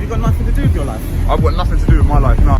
you got nothing to do with your life? I've got nothing to do with my life, no.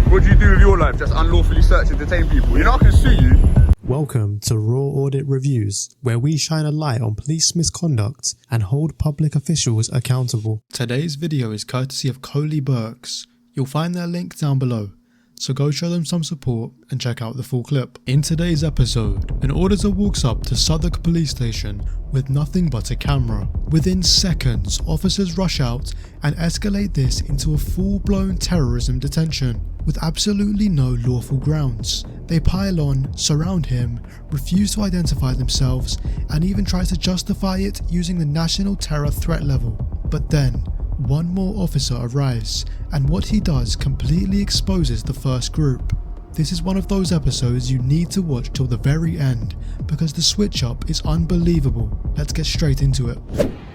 What do you do with your life? Just unlawfully search and detain people? You know I can sue you. Welcome to Raw Audit Reviews, where we shine a light on police misconduct and hold public officials accountable. Today's video is courtesy of Coley Burks. You'll find their link down below, so go show them some support and check out the full clip. In today's episode, an auditor walks up to Southwark Police Station with nothing but a camera. Within seconds, officers rush out and escalate this into a full-blown terrorism detention with absolutely no lawful grounds. They pile on, surround him, refuse to identify themselves, and even try to justify it using the national terror threat level. But then, one more officer arrives, and what he does completely exposes the first group. This is one of those episodes you need to watch till the very end, because the switch up is unbelievable. Let's get straight into it.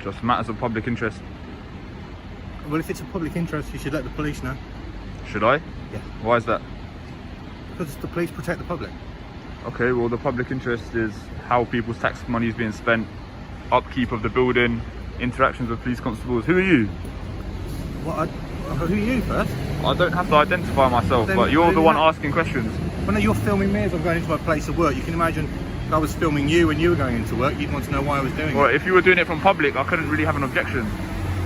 Just matters of public interest. Well, if it's a public interest, you should let the police know. Should I? Yeah. Why is that? Because the police protect the public. Okay, well the public interest is how people's tax money is being spent, upkeep of the building, interactions with police constables. Who are you? What? Who are you first? I don't have to identify myself, but you're the one asking questions. Well, no, you're filming me as I'm going into my place of work. You can imagine if I was filming you when you were going into work, you'd want to know why I was doing Well, it. if you were doing it from public, I couldn't really have an objection.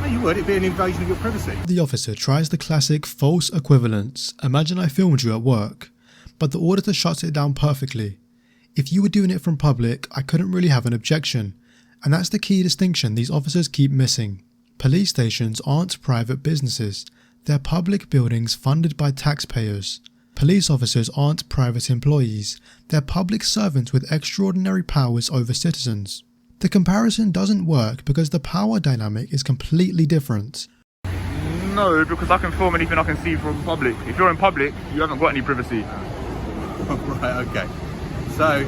No, you would. It'd be an invasion of your privacy. The officer tries the classic false equivalence. Imagine I filmed you at work, but the auditor shuts it down perfectly. If you were doing it from public, I couldn't really have an objection. And that's the key distinction these officers keep missing. Police stations aren't private businesses. They're public buildings funded by taxpayers. Police officers aren't private employees. They're public servants with extraordinary powers over citizens. The comparison doesn't work because the power dynamic is completely different. No, because I can film anything I can see from public. If you're in public, you haven't got any privacy. Right, okay. So,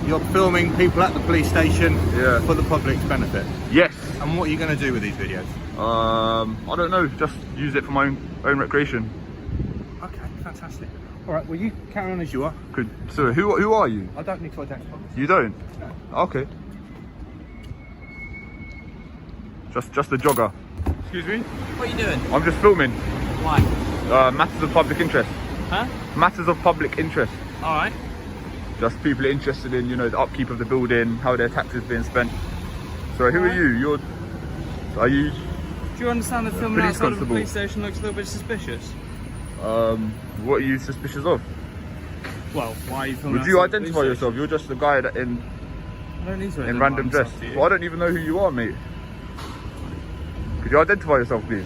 you're filming people at the police station for the public's benefit? Yes. And what are you going to do with these videos? I don't know, just use it for my own recreation. Okay, fantastic. Alright, well you carry on as you are. Good. So, who are you? I don't need to identify myself. You don't? No. Okay. Just a jogger. Excuse me? What are you doing? I'm just filming. Why? Matters of public interest. Huh? Matters of public interest. Alright. Just people are interested in, the upkeep of the building, how their taxes being spent. So who are you? Are you? Do you understand that filming police outside of a constable? police station looks a little bit suspicious? What are you suspicious of? Well, why are you filming Would you outside the police identify yourself? station? You're just a guy that in I don't need to random identify dress. myself to you. Well, I don't even know who you are, mate. Could you identify yourself, please?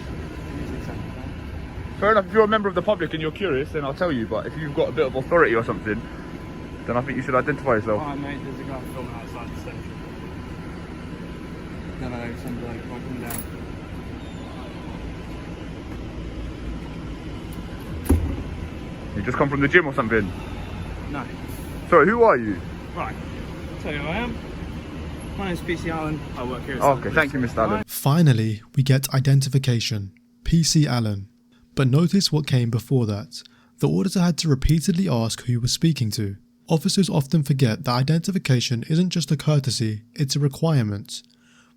Fair enough, if you're a member of the public and you're curious, then I'll tell you, but if you've got a bit of authority or something, then I think you should identify yourself. Alright mate, there's a guy filming outside the station. No, some bloke walking down. You just come from the gym or something? No. Sorry, who are you? Right, I'll tell you who I am. My name's PC Allen, I work here at Oh, Southwark okay, thank you, Police Mr. Allen. Finally, we get identification. PC Allen. But notice what came before that. The auditor had to repeatedly ask who he was speaking to. Officers often forget that identification isn't just a courtesy, it's a requirement.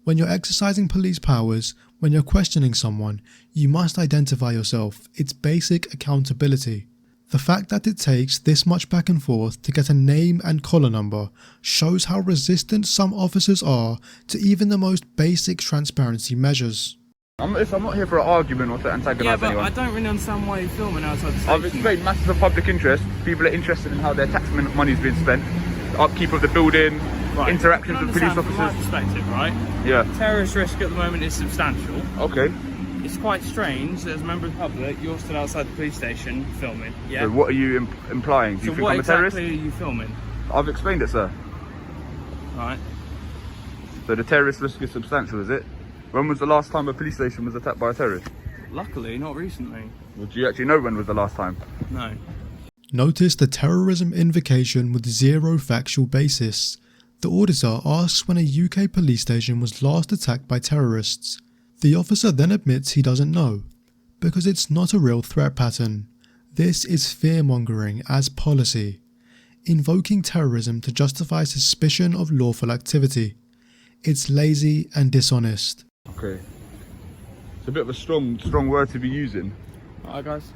When you're exercising police powers, when you're questioning someone, you must identify yourself. It's basic accountability. The fact that it takes this much back and forth to get a name and collar number shows how resistant some officers are to even the most basic transparency measures. I'm not here for an argument or to antagonise Yeah, but anyone. I don't really understand why you're filming outside the station. I've explained matters of public interest. People are interested in how their tax money is being spent, upkeep of the building, interactions with police officers. From my perspective, right? Yeah. Terrorist risk at the moment is substantial. Okay. It's quite strange that as a member of the public, you're stood outside the police station filming. Yeah. So what are you implying? Do you So think what I'm a terrorist? exactly are you filming? I've explained it, sir. Right. So the terrorist risk is substantial, is it? When was the last time a police station was attacked by a terrorist? Luckily, not recently. Well, do you actually know when was the last time? No. Notice the terrorism invocation with zero factual basis. The auditor asks when a UK police station was last attacked by terrorists. The officer then admits he doesn't know, because it's not a real threat pattern. This is fear-mongering as policy, invoking terrorism to justify suspicion of lawful activity. It's lazy and dishonest. Okay. So a bit of a strong word to be using. Alright, guys.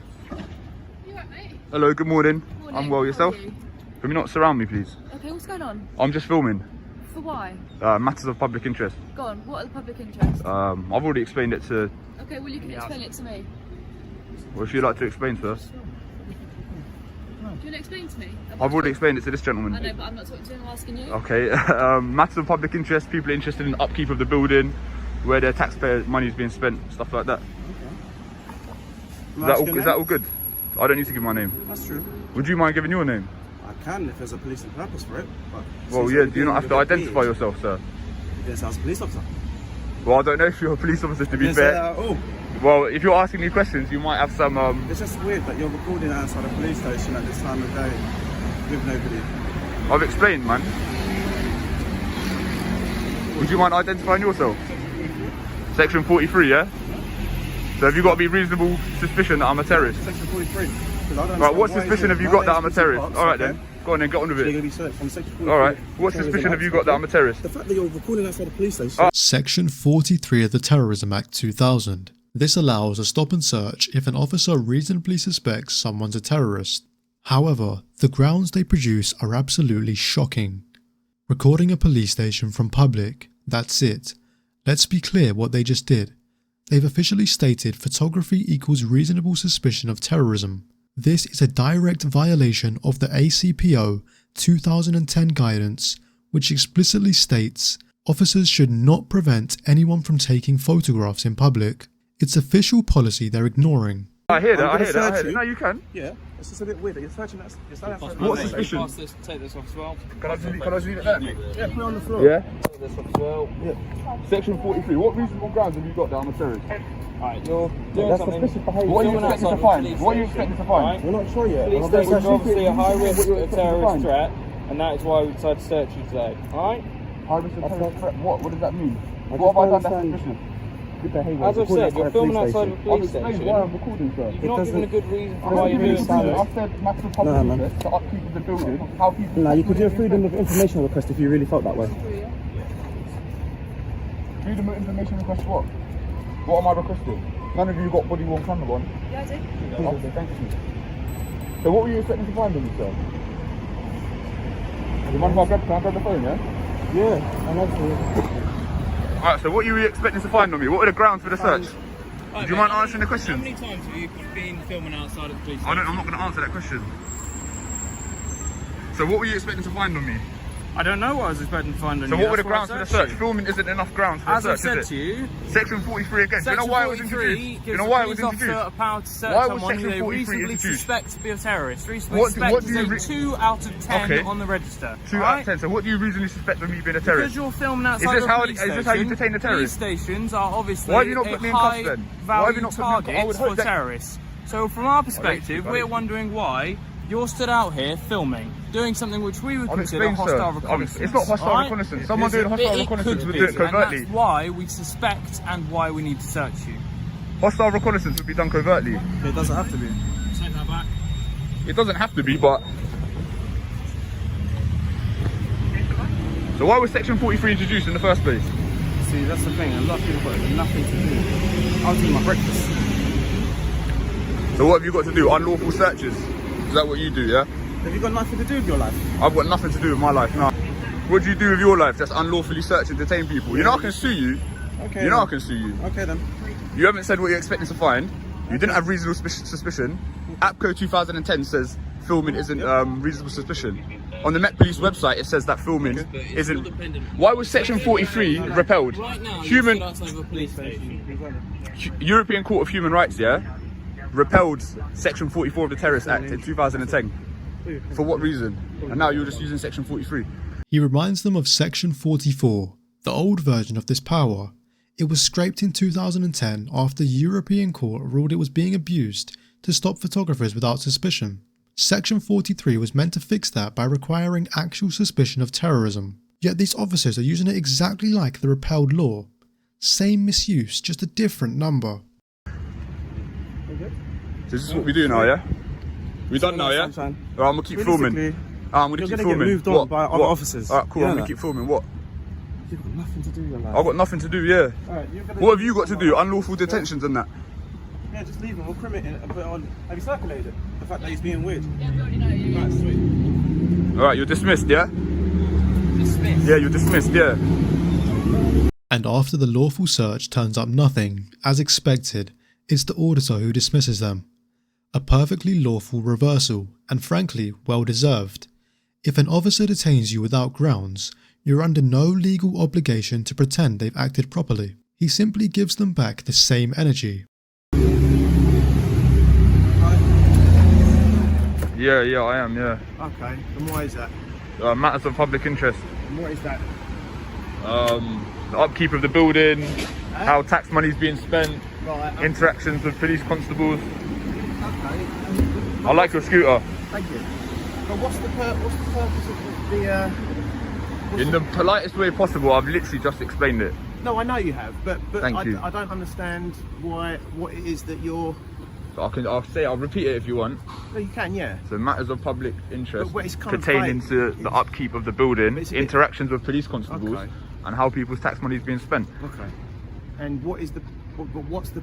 You right, mate? Hello, good morning. Morning. I'm well, How yourself? are you? Can we not surround me, please? Okay, what's going on? I'm just filming. For why? Matters of public interest. Go on, what are the public interests? I've already explained it to... Okay, well you can explain it to me. What would you like to explain first? Do you want to explain to me? I've already explained it to this I gentleman. know, but I'm not talking to him, I'm asking you. Okay, matters of public interest, people interested in the upkeep of the building, where their taxpayer money is being spent, stuff like that. Is that all good? I don't need to give my name. That's true. Would you mind giving your name? I can if there's a policing purpose for it. But Well, yeah, do you not have to identify yourself, sir? Yes, I was a police officer. Well, I don't know if you're a police officer, to be Didn't say fair. that at all. Well, if you're asking me questions, you might have some... It's just weird that you're recording outside a police station at this time of day with nobody. I've explained, man. Would you mind identifying yourself? Section 43, yeah? So have you got to be reasonable suspicion that I'm a terrorist? Section 43. Right, what suspicion have you got that I'm a terrorist? Alright then, go on then, get on with You're it. going to be searched from Section 43. Alright, what suspicion have you got that I'm a terrorist? The fact that you're recording outside a police station. Section 43 of the Terrorism Act 2000. This allows a stop and search if an officer reasonably suspects someone's a terrorist. However, the grounds they produce are absolutely shocking. Recording a police station from public, that's it. Let's be clear what they just did. They've officially stated photography equals reasonable suspicion of terrorism. This is a direct violation of the ACPO 2010 guidance, which explicitly states officers should not prevent anyone from taking photographs in public. It's official policy they're ignoring. I hear that, I'm I gonna hear that, I search hear that. you. No, you can. Yeah, it's just a bit weird that you're searching that. You're standing outside a What police suspicion? Pass this, take this off as well. Can I just leave it there? Yeah, put it on the floor. Yeah? Take this off as well. Section 43, what reasonable grounds have you got that I'm a terrorist? Alright, you're doing That's something. suspicious behaviour. What are you Filming expecting to outside find? the police What are you station. expecting to find? We're not sure yet. Police I'm gonna station search is obviously a high risk What you're of expecting to terrorist find? threat, and that is why we decided to search you today. Alright? High risk of terrorist threat? What does that mean? I What have I done just that's don't suspicious? good behaviour. As I've said, you're filming outside of a I've police explained station. why I'm recording, sir. You've not given a good reason for I'm why not you're giving doing a reason. so. I've said matter of public No, man. interest to upkeep of the building. How people... No, you could do a freedom of information request if you really felt that way. Freedom of information request what? What am I requesting? None of you got body worn camera on. Yeah, I do. Okay, thank you. So what were you expecting to find on yourself? Do you mind if I grab the phone, yeah? Yeah, I'm absolutely. Alright, so what were you expecting to find on me? What were the grounds for the search? Right, Do you mate, mind answering the question? How many times have you been filming outside of the police I'm station? not going to answer that question. So what were you expecting to find on me? I don't know what I was expecting to find on So you. what were the That's grounds for I the searched search? you. Filming isn't enough grounds for As the I've search, said is to it? you, Section 43 again. Do you know why it was introduced? Do gives you know the why it was police officer introduced? a power to search Why was someone Section who they 43 reasonably introduced? suspect to be a terrorist. Reasonably What do suspect you is a 2 out of 10 Okay. on the register. 2 out of 10. So what do you reasonably suspect of me being a terrorist? Because you're filming outside this of a how- police is station, this how you detain a terrorist? police stations are obviously Why have you not a put me in cuffs high then? Why have you value not put me in cuffs? I would target hope for that- terrorists. So from our perspective, you, we're wondering why you're stood out here filming, doing something which we would I've consider explained, sir. hostile reconnaissance. It's not hostile alright? reconnaissance. Someone doing hostile reconnaissance could would be, do it covertly. And that's why we suspect and why we need to search you. Hostile reconnaissance would be done covertly. It doesn't have to be. Take that back. It doesn't have to be, but... So why was Section 43 introduced in the first place? See, that's the thing. A lot of people got nothing to do. I'll do my breakfast. So what have you got to do? Unlawful searches? Is that what you do, yeah? Have you got nothing to do with your life? I've got nothing to do with my life, no. What do you do with your life? Just unlawfully search and detain people. You know I can sue you. Okay. You know I then. can sue you. Okay then. You haven't said what you're expecting to find. You didn't have reasonable suspicion. APCO 2010 says filming isn't reasonable suspicion. On the Met Police website, it says that filming isn't. Why was Section 43 repelled? Right now, Human you're stood outside of a police station. European Court of Human Rights, yeah, repelled Section 44 of the Terrorist Act in 2010. For what reason? And now you're just using Section 43. He reminds them of Section 44, the old version of this power. It was scrapped in 2010 after the European Court ruled it was being abused to stop photographers without suspicion. Section 43 was meant to fix that by requiring actual suspicion of terrorism. Yet these officers are using it exactly like the repealed law. Same misuse, just a different number. So this is what we do now, yeah? We done now, yeah? Sunshine. Alright, I'm gonna keep filming. Realistically, I'm gonna you're keep gonna get filming. moved on by other officers. Alright, cool. You I'm know gonna that? keep filming. What? You've got nothing to do with that. I've got nothing to do, yeah. Alright, you're gonna What have you got to do? Unlawful detentions and that? Yeah, just leave him. We'll crim it and put it on. Have you circulated the fact that he's being weird? Yeah, we already know you. Right, sweet. Alright, you're dismissed, yeah? Dismissed. Yeah, you're dismissed, yeah. And after the lawful search turns up nothing, as expected, it's the auditor who dismisses them. A perfectly lawful reversal, and frankly, well deserved. If an officer detains you without grounds, you're under no legal obligation to pretend they've acted properly. He simply gives them back the same energy. Yeah, I am, yeah. Okay, and why is that? Matters of public interest. And what is that? The upkeep of the building, how tax money's being spent, Right, interactions with police constables. okay. I like your scooter. Thank you. But what's the purpose of the... In the politest way possible, I've literally just explained it. No, I know you have, but Thank you. I don't understand what it is that you're... I'll repeat it if you want. No, you can, yeah. So matters of public interest But it's kind of pertaining vague. to the upkeep of the building, It's a bit- interactions with police constables, Okay. and how people's tax money is being spent. Okay. And what's the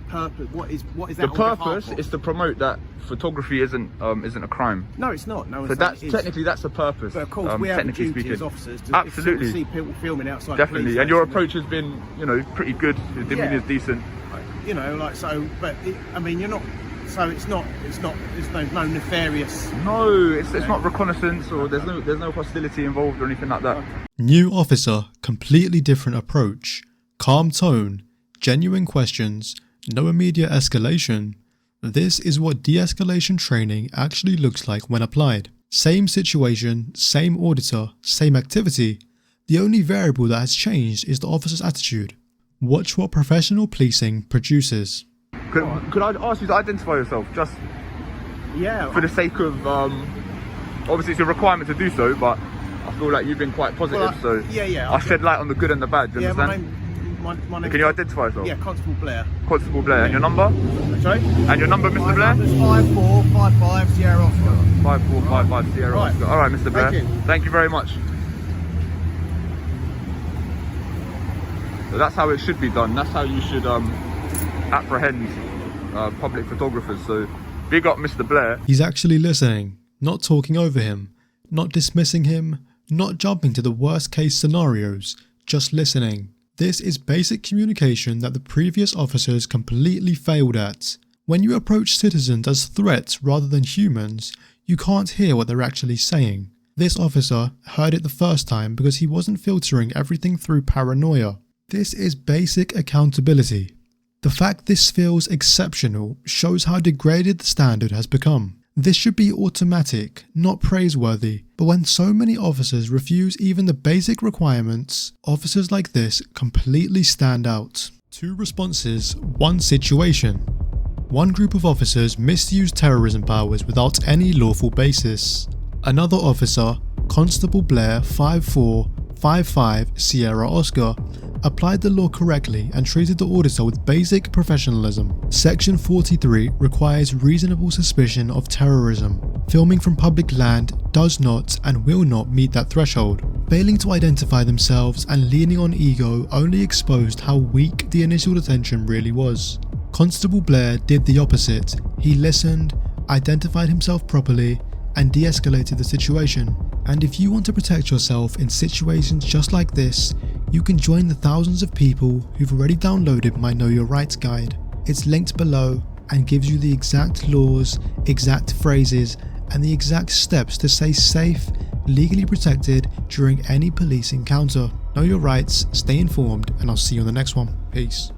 purpose? What is that? The on behalf purpose of? is to promote that photography isn't a crime. No, it's not. No, So that's technically that's the purpose. But of course, we have a technically duty speaking. as officers to Absolutely. see people filming outside. Definitely, the and your police approach has been, pretty good. Your demeanour is decent. station. Like so. But I mean, you're not. So it's not. There's no nefarious. No, it's not reconnaissance or there's no hostility involved or anything like that. New officer, completely different approach, calm tone, genuine questions, no immediate escalation. This is what de-escalation training actually looks like when applied. Same situation, same auditor, same activity. The only variable that has changed is the officer's attitude. Watch what professional policing produces. Could I ask you to identify yourself, just Yeah. for the sake of obviously it's a requirement to do so, but I feel like you've been quite positive, so yeah. I shed light on the good and the bad. Do you understand? My name. Can you identify yourself? Yeah, Constable Blair. Constable Blair, and your number? Sorry. And your number, Mr. Blair? 5455 Sierra Oscar. 5455 Sierra Right. Oscar. All right, Mr. Blair. Thank you. Thank you very much. So that's how it should be done. That's how you should apprehend public photographers. So big up Mr. Blair. He's actually listening, not talking over him, not dismissing him, not jumping to the worst case scenarios, just listening. This is basic communication that the previous officers completely failed at. When you approach citizens as threats rather than humans, you can't hear what they're actually saying. This officer heard it the first time because he wasn't filtering everything through paranoia. This is basic accountability. The fact this feels exceptional shows how degraded the standard has become. This should be automatic, not praiseworthy, but when so many officers refuse even the basic requirements, officers like this completely stand out. 2 responses, 1 situation. One group of officers misused terrorism powers without any lawful basis. Another officer, Constable Blair 5455 Sierra Oscar, applied the law correctly and treated the auditor with basic professionalism. Section 43 requires reasonable suspicion of terrorism. Filming from public land does not and will not meet that threshold. Failing to identify themselves and leaning on ego only exposed how weak the initial detention really was. Constable Blair did the opposite. He listened, identified himself properly, and de-escalated the situation. And if you want to protect yourself in situations just like this, you can join the thousands of people who've already downloaded my Know Your Rights guide. It's linked below and gives you the exact laws, exact phrases, and the exact steps to stay safe, legally protected during any police encounter. Know your rights, stay informed, and I'll see you on the next one. Peace.